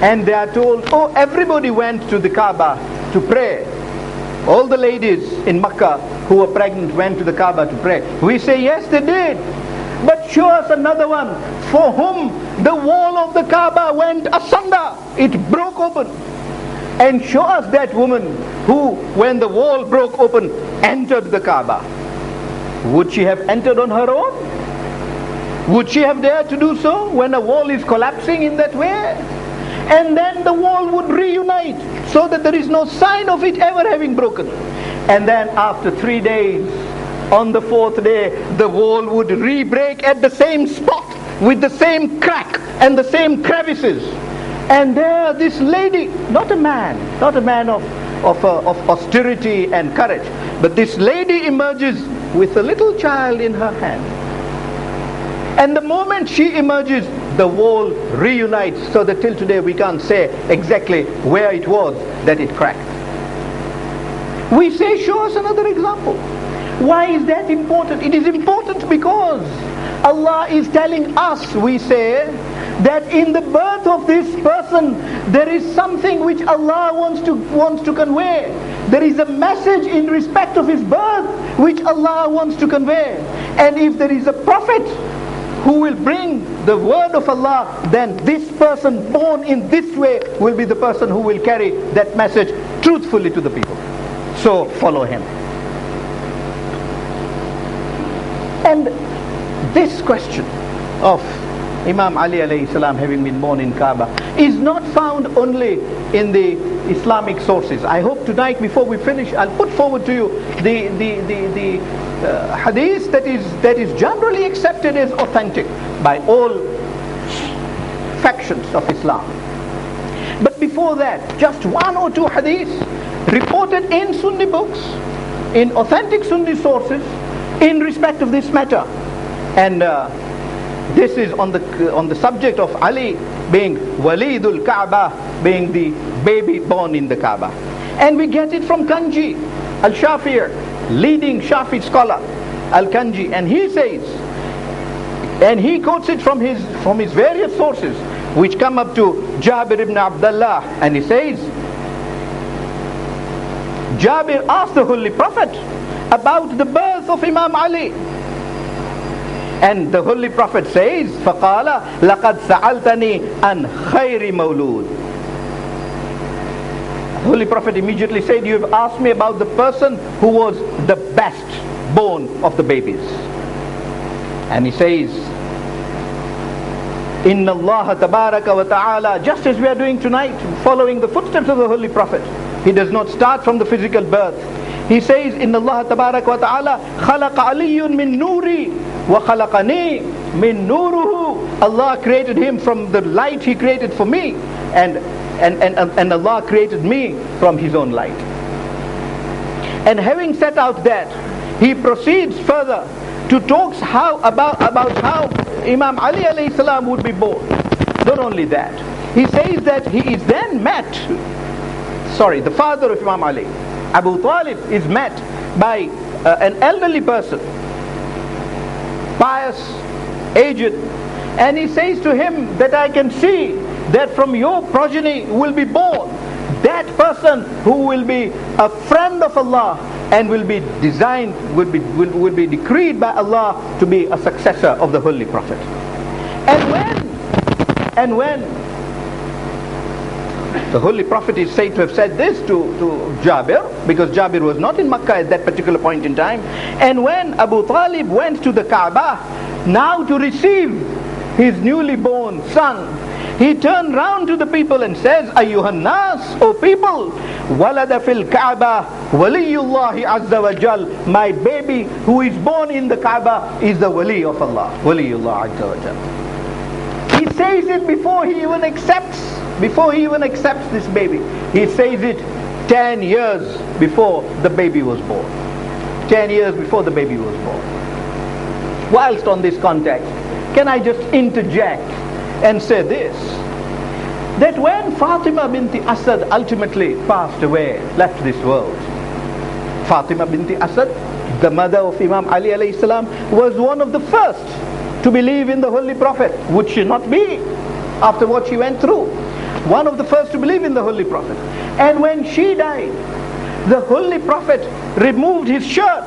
And they are told, oh, everybody went to the Kaaba to pray. All the ladies in Makkah who were pregnant went to the Kaaba to pray. We say, yes, they did. But show us another one for whom the wall of the Kaaba went asunder. It broke open. And show us that woman who, when the wall broke open, entered the Kaaba. Would she have entered on her own? Would she have dared to do so when a wall is collapsing in that way? And then the wall would reunite so that there is no sign of it ever having broken. And then after 3 days, on the 4th day, the wall would re-break at the same spot with the same crack and the same crevices. And there this lady, not a man of austerity and courage, but this lady emerges with a little child in her hand. And the moment she emerges, the wall reunites, so that till today we can't say exactly where it was that it cracked. We say, show us another example. Why is that important? It is important because Allah is telling us, we say, that in the birth of this person, there is something which Allah wants to convey. There is a message in respect of his birth which Allah wants to convey. And if there is a prophet who will bring the word of Allah, then this person born in this way will be the person who will carry that message truthfully to the people. So follow him. And this question of Imam Ali alayhi salam having been born in Kaaba is not found only in the Islamic sources. I hope tonight, before we finish, I'll put forward to you the hadith that is generally accepted as authentic by all factions of Islam. But before that, just one or two hadiths reported in Sunni books, in authentic Sunni sources, in respect of this matter. And this is on the subject of Ali being Walidul Kaaba, being the baby born in the Kaaba. And we get it from Kanji al-Shafi'i, leading Shafi scholar al-Kanji, and he says, and he quotes it from his various sources which come up to Jabir ibn Abdullah, and he says, Jabir asked the Holy Prophet about the birth of Imam Ali, and the Holy Prophet says, فَقَالَ لَقَدْ سَأَلْتَنِي عَنْ خَيْرِ مَوْلُودٍ. The Holy Prophet immediately said, you have asked me about the person who was the best born of the babies. And he says, إِنَّ اللَّهَ تَبَارَكَ وَتَعَالَى, just as we are doing tonight, following the footsteps of the Holy Prophet. He does not start from the physical birth. He says, إِنَّ اللَّهَ تَبَارَكَ وَتَعَالَى خَلَقَ عَلِيٌّ مِّن نُورِي وَخَلَقَنِي مِن نُورُهُ. Allah created him from the light he created for me, and Allah created me from his own light. And having set out that, he proceeds further to talk about how Imam Ali alayhi salam would be born. Not only that, he says that he is then met, the father of Imam Ali, Abu Talib, is met by an elderly person, pious, aged, and he says to him that I can see that from your progeny will be born that person who will be a friend of Allah and will be designed, will be decreed by Allah to be a successor of the Holy Prophet. And when the Holy Prophet is said to have said this to Jabir, because Jabir was not in Makkah at that particular point in time, and when Abu Talib went to the Kaaba now to receive his newly born son, he turned round to the people and says, Ayyuhan nas, O people, walada fil Kaaba waliyullahi azza wa jal. My baby who is born in the Kaaba is the wali of Allah, waliyullah azza wa jal. He says it before he even accepts this baby. He says it 10 years before the baby was born. 10 years before the baby was born. Whilst on this context, can I just interject and say this, that when Fatima binti Asad ultimately passed away, left this world, Fatima binti Asad, the mother of Imam Ali alayhi salam, was one of the first to believe in the Holy Prophet. Would she not be, after what she went through? One of the first to believe in the Holy Prophet. And when she died, the Holy Prophet removed his shirt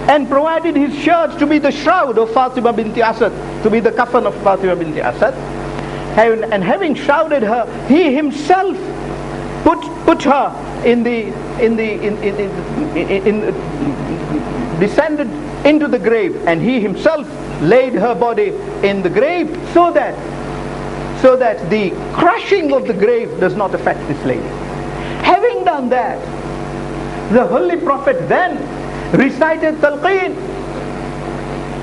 and provided his shirt to be the shroud of Fatima binti Asad, to be the kafan of Fatima binti Asad. And having shrouded her, he himself put her descended into the grave, and he himself laid her body in the grave so that the crushing of the grave does not affect this lady. Having done that, the Holy Prophet then recited talqeen.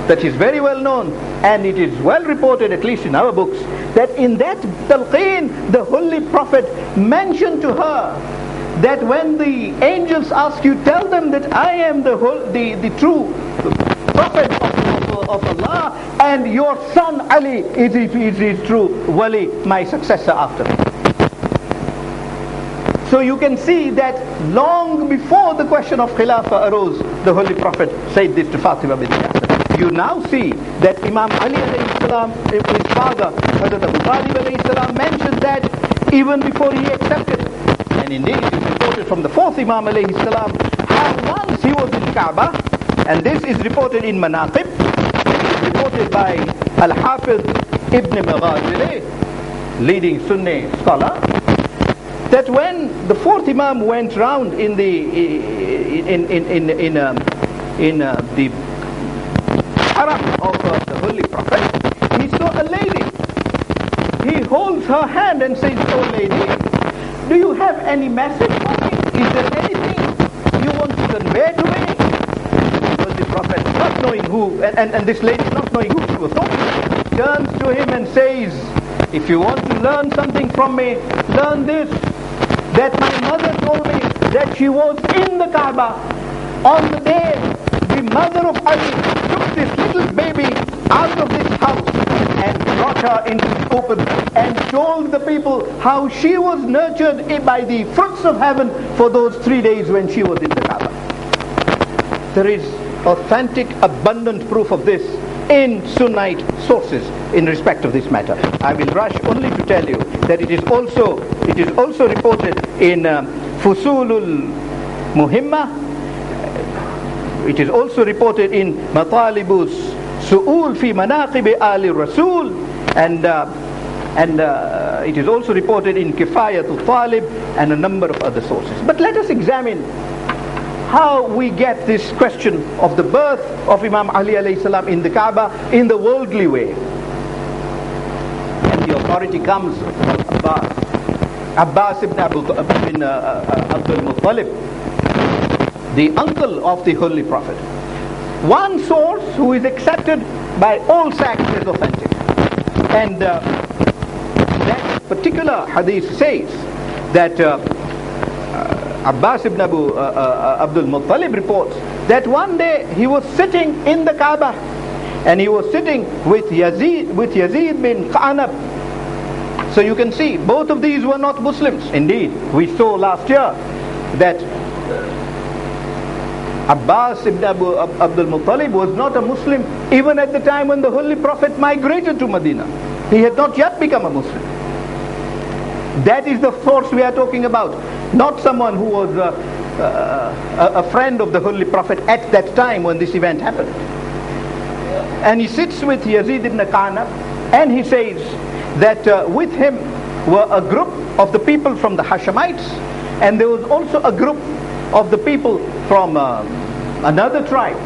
That is very well known, and it is well reported, at least in our books, that in that talqeen the Holy Prophet mentioned to her that when the angels ask you, tell them that I am the true Prophet of Allah, and your son Ali is his true wali, my successor after me. So you can see that long before the question of Khilafah arose, the Holy Prophet said this to Fatima bint Asad. You now see that Imam Ali alayhi salam, his father, Hazrat Abu Talib alayhi salam, mentioned that even before he accepted. And indeed it is reported from the fourth Imam alayhi salam, how once he was in Kaaba, and this is reported in Manaqib, it is reported by Al-Hafiz Ibn Maghazili, leading Sunni scholar, that when the fourth Imam went round in the haram of the Holy Prophet, he saw a lady. He holds her hand and says, "Oh lady, do you have any message for me? Is there anything you want to convey to me?" Because the Prophet, not knowing who, and this lady not knowing who she was talking to, turns to him and says, "If you want to learn something from me, learn this, that my mother told me that she was in the Kaaba on the day the mother of Ali took this little baby out of this house and brought her into the open and told the people how she was nurtured by the fruits of heaven for those 3 days when she was in the Kaaba." There is authentic, abundant proof of this in Sunnite sources in respect of this matter. I will rush only to tell you that it is also reported in Fusulul Muhimma. It is also reported in Matalibus Su'ul fi Manaqib Ali Rasul, and it is also reported in Kifayatul Talib and a number of other sources. But let us examine how we get this question of the birth of Imam Ali alayhi salam in the Kaaba in the worldly way. And the authority comes from Abbas ibn Abdul Muttalib, the uncle of the Holy Prophet. One source who is accepted by all sects as authentic. And that particular hadith says that Abbas ibn Abdul Muttalib reports that one day he was sitting in the Kaaba and he was sitting with Yazid bin Qanab. So you can see both of these were not Muslims. Indeed, we saw last year that Abbas ibn Abdul Muttalib was not a Muslim even at the time when the Holy Prophet migrated to Medina. He had not yet become a Muslim. That is the source we are talking about, not someone who was a friend of the Holy Prophet at that time when this event happened. And he sits with Yazid ibn Qanab and he says that with him were a group of the people from the Hashemites, and there was also a group of the people from another tribe.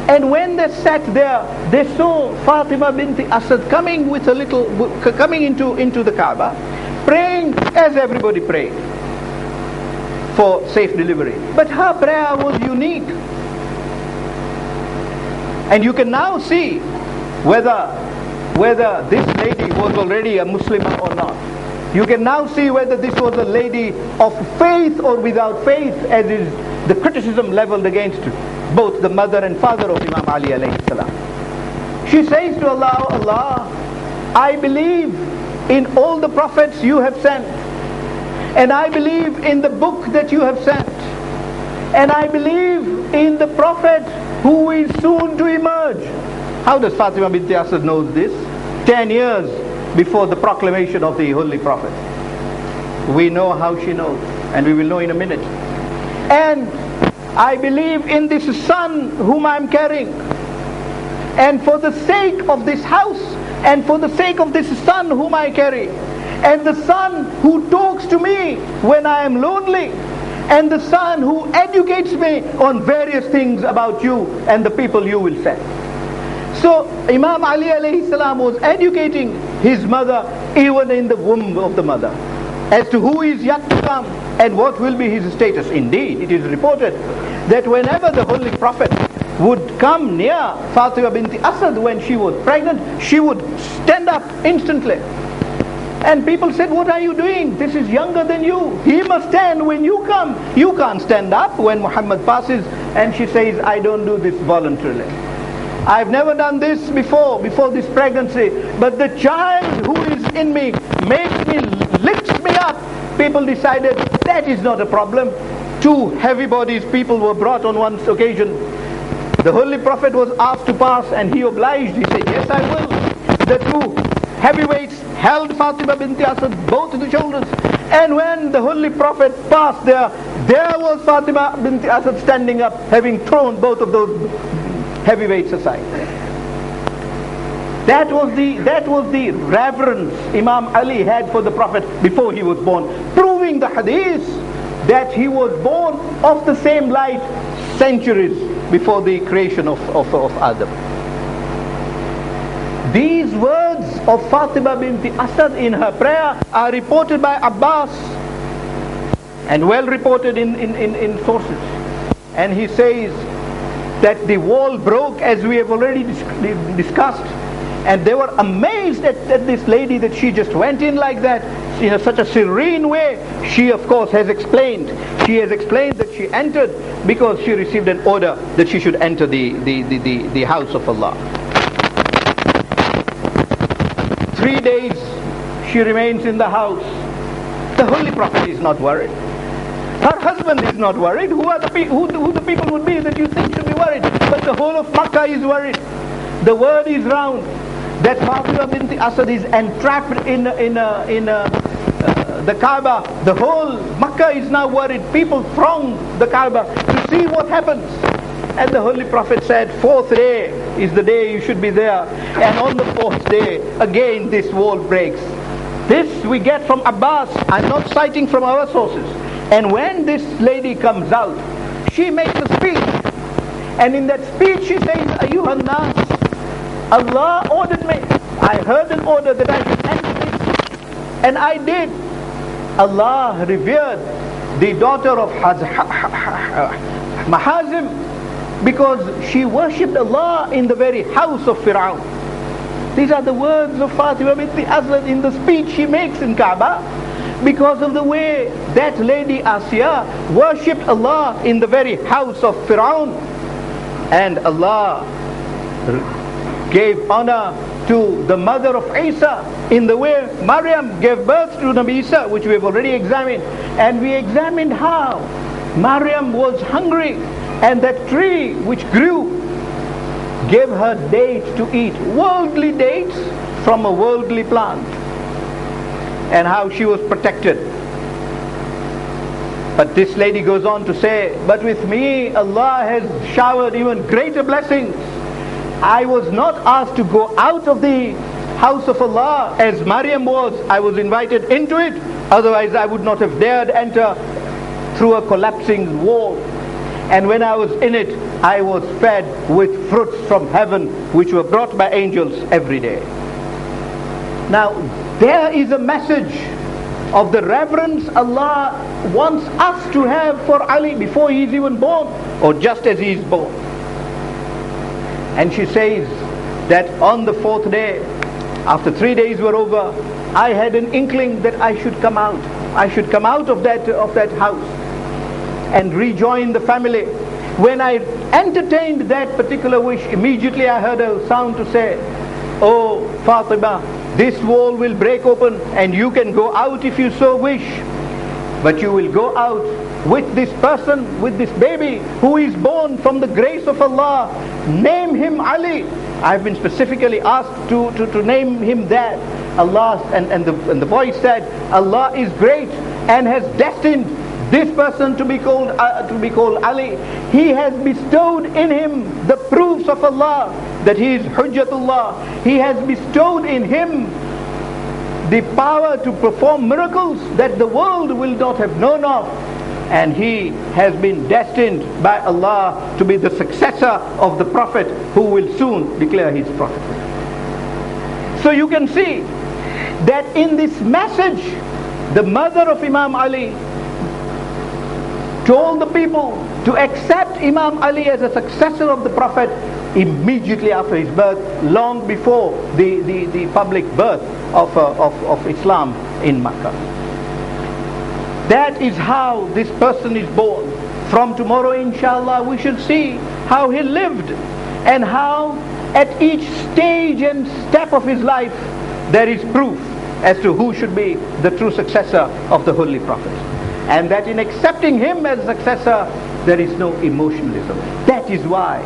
And when they sat there, they saw Fatima binti Asad coming into the Kaaba, praying as everybody prayed for safe delivery. But her prayer was unique. And you can now see whether this lady was already a Muslimah or not. You can now see whether this was a lady of faith or without faith, as is the criticism leveled against both the mother and father of Imam Ali alayhi salam. She says to Allah, "Oh Allah, I believe in all the prophets you have sent, and I believe in the book that you have sent, and I believe in the prophet who is soon to emerge." How does Fatima binti Asad know this? 10 years before the proclamation of the Holy Prophet. We know how she knows, and we will know in a minute. "And I believe in this son whom I am carrying, and for the sake of this house, and for the sake of this son whom I carry, and the son who talks to me when I am lonely, and the son who educates me on various things about you and the people you will send." So Imam Ali alayhi salam was educating his mother even in the womb of the mother as to who is yet to come and what will be his status. Indeed, it is reported that whenever the Holy Prophet would come near Fatima binti Asad when she was pregnant, she would stand up instantly. And people said, "What are you doing? This is younger than you. He must stand when you come. You can't stand up when Muhammad passes." And she says, "I don't do this voluntarily. I've never done this before this pregnancy, but the child who is in me makes me, lifts me But people decided that is not a problem. Two heavy bodies, people were brought on one occasion. The Holy Prophet was asked to pass and he obliged. He said, yes, I will. The two heavyweights held Fatima binti Asad, both the shoulders. And when the Holy Prophet passed there was Fatima binti Asad standing up, having thrown both of those heavyweights aside. That was the reverence Imam Ali had for the Prophet before he was born, proving the hadith that he was born of the same light centuries before the creation of Adam. These words of Fatima binti Asad in her prayer are reported by Abbas and well reported in sources. And he says that the wall broke, as we have already discussed, and they were amazed at this lady, that she just went in like that in such a serene way. She of course has explained that she entered because she received an order that she should enter the house of Allah. 3 days she remains in the house. The Holy Prophet is not worried. Her husband is not worried. Who the people would be that you think should be worried? But the whole of Makkah is worried. The word is round that Fatima binti Asad is entrapped in the Kaaba. The whole Makkah is now worried. People throng the Kaaba to see what happens. And the Holy Prophet said, 4th day is the day you should be there. And on the 4th day, again this wall breaks. This we get from Abbas. I'm not citing from our sources. And when this lady comes out, she makes a speech. And in that speech she says, Ayyuhan nas, Allah ordered me. I heard an order that I should enter this. And I did. Allah revered the daughter of Mahazim because she worshipped Allah in the very house of Fir'aun. These are the words of Fatima binti Asad in the speech she makes in Kaaba, because of the way that lady Asiya worshipped Allah in the very house of Fir'aun. And Allah gave honor to the mother of Isa in the way Maryam gave birth to Nabi Isa, which we have already examined. And we examined how Maryam was hungry, and that tree which grew gave her dates to eat, worldly dates from a worldly plant, and how she was protected. But this lady goes on to say, but with me Allah has showered even greater blessings. I was not asked to go out of the house of Allah as Maryam was. I was invited into it, otherwise I would not have dared enter through a collapsing wall. And when I was in it, I was fed with fruits from heaven which were brought by angels every day. Now there is a message of the reverence Allah wants us to have for Ali before he is even born, or just as he is born. And she says that on the 4th day, after 3 days were over, I had an inkling that I should come out. I should come out of that house and rejoin the family. When I entertained that particular wish, immediately I heard a sound to say, oh Fatima, this wall will break open and you can go out if you so wish. But you will go out with this person, with this baby who is born from the grace of Allah. Name him Ali. I've been specifically asked to name him that. Allah, and the voice said, Allah is great and has destined this person to be called Ali. He has bestowed in him the proofs of Allah, that he is Hujjatullah. He has bestowed in him the power to perform miracles that the world will not have known of. And he has been destined by Allah to be the successor of the Prophet who will soon declare his prophethood. So you can see that in this message, the mother of Imam Ali told the people to accept Imam Ali as a successor of the Prophet immediately after his birth, long before the public birth of Islam in Makkah. That is how this person is born. From tomorrow, inshallah, we shall see how he lived, and how at each stage and step of his life there is proof as to who should be the true successor of the Holy Prophet. And that in accepting him as successor, there is no emotionalism. That is why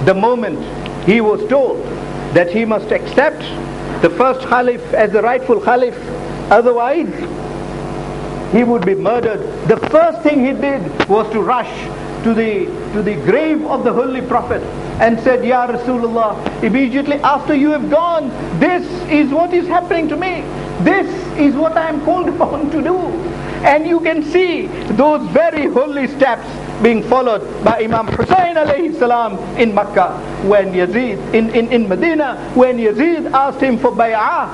the moment he was told that he must accept the first Khalif as the rightful Khalif, otherwise he would be murdered, the first thing he did was to rush to the grave of the Holy Prophet and said, Ya Rasulullah, immediately after you have gone, this is what is happening to me. This is what I am called upon to do. And you can see those very holy steps being followed by Imam Hussein alayhi salam in Makkah, when Yazid, in Medina, when Yazid asked him for bay'ah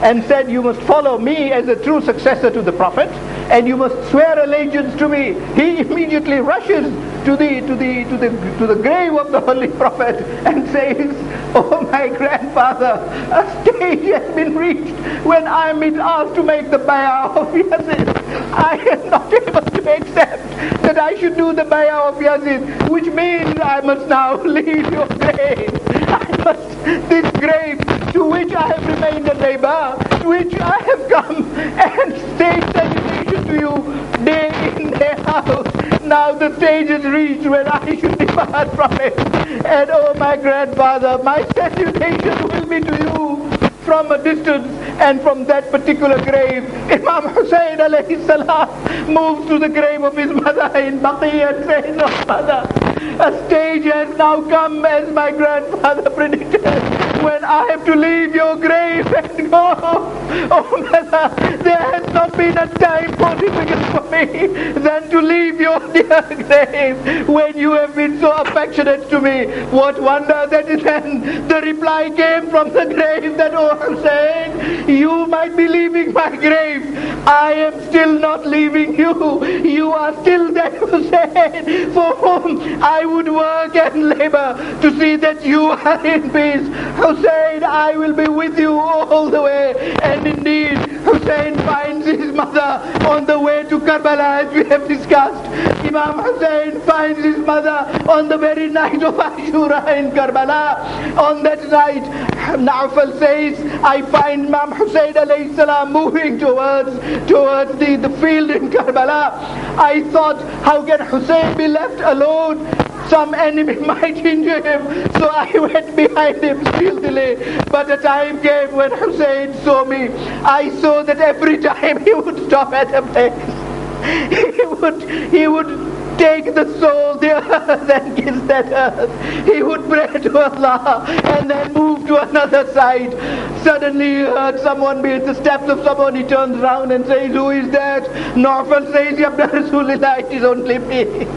and said, you must follow me as a true successor to the Prophet, and you must swear allegiance to me. He immediately rushes to the grave of the Holy Prophet and says, oh my grandfather, a stage has been reached when I am asked to make the bay'ah of Yazid. I am not able to accept that I should do the bay'ah of Yazid, which means I must now leave your grave. This grave to which I have remained a neighbor, to which I have come and stayed salutation to you day in, day out. Now the stage is reached when I should depart from it. And oh my grandfather, my salutation will be to you from a distance. And from that particular grave, Imam Hussein alayhi salam moves to the grave of his mother in Baqi and says, oh mother, a stage has now come as my grandfather predicted, when I have to leave your grave and go. Oh mother, there has not been a time more difficult for me than to leave your dear grave when you have been so affectionate to me. What wonder that then the reply came from the grave that, oh Hussein, you might be leaving my grave, I am still not leaving you. You are still that Hussein for whom I would work and labor to see that you are in peace. Hussein, I will be with you all the way. And indeed, Hussein finds his mother on the way to Karbala, as we have discussed. Imam Hussein finds his mother on the very night of Ashura in Karbala. On that night, Naufal says, I find Imam Hussein alayhi salam moving towards the field in Karbala. I thought, how can Hussein be left alone? Some enemy might injure him. So I went behind him stealthily. But the time came when Hussein saw me. I saw that every time he would stop at a place, he would take the soul, the earth, and kiss that earth. He would pray to Allah and then move to another side. Suddenly he heard someone be at the steps of someone. He turns around and says, who is that? Naufal says, Ya Rasulullah, it is only me.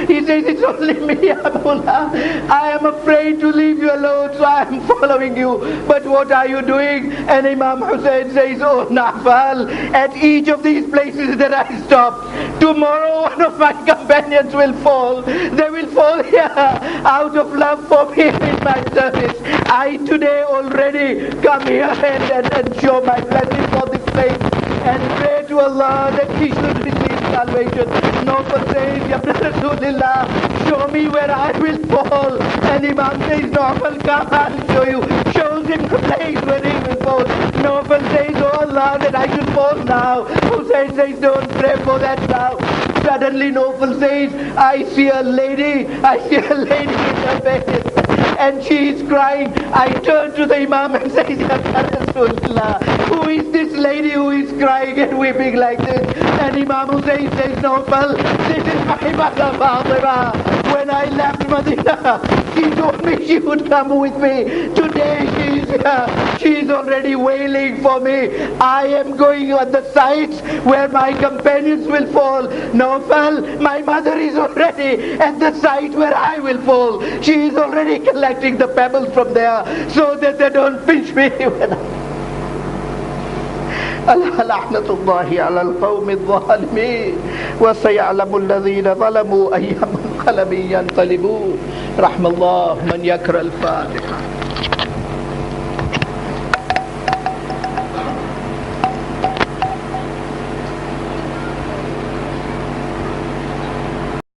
He says, it's only me, Abdullah. I am afraid to leave you alone, so I am following you. But what are you doing? And Imam Hussein says, oh Naufal, at each of these places that I stop, tomorrow one of my companions will fall. They will fall here out of love for me in my service. I today already come here and show my blessing for this place and pray to Allah that he should receive salvation. Naufal says, Ya Rasulullah, show me where I will fall. And Imam says, Naufal, come, I'll show you. Shows him the place where he will fall. Naufal says, oh Allah, that I should fall now. Hussein says, don't pray for that now. Suddenly Naufal says, I see a lady in her bed. And she is crying. I turn to the Imam and say, Ya Rasulullah, who is this lady who is crying and weeping like this? And Imam Hussein says, Naufal, this is my mother Fatima. When I left Medina, she told me she would come with me. Today she is here. She is already wailing for me. I am going on the sites where my companions will fall. Naufal, my mother is already at the site where I will fall. She is already collecting the pebbles from there so that they don't pinch me when لعنة الله على القوم الظالمين وسيعلم الذين ظلموا أي منقلب ينقلبون. رحم الله من يقرأ الفاتحة.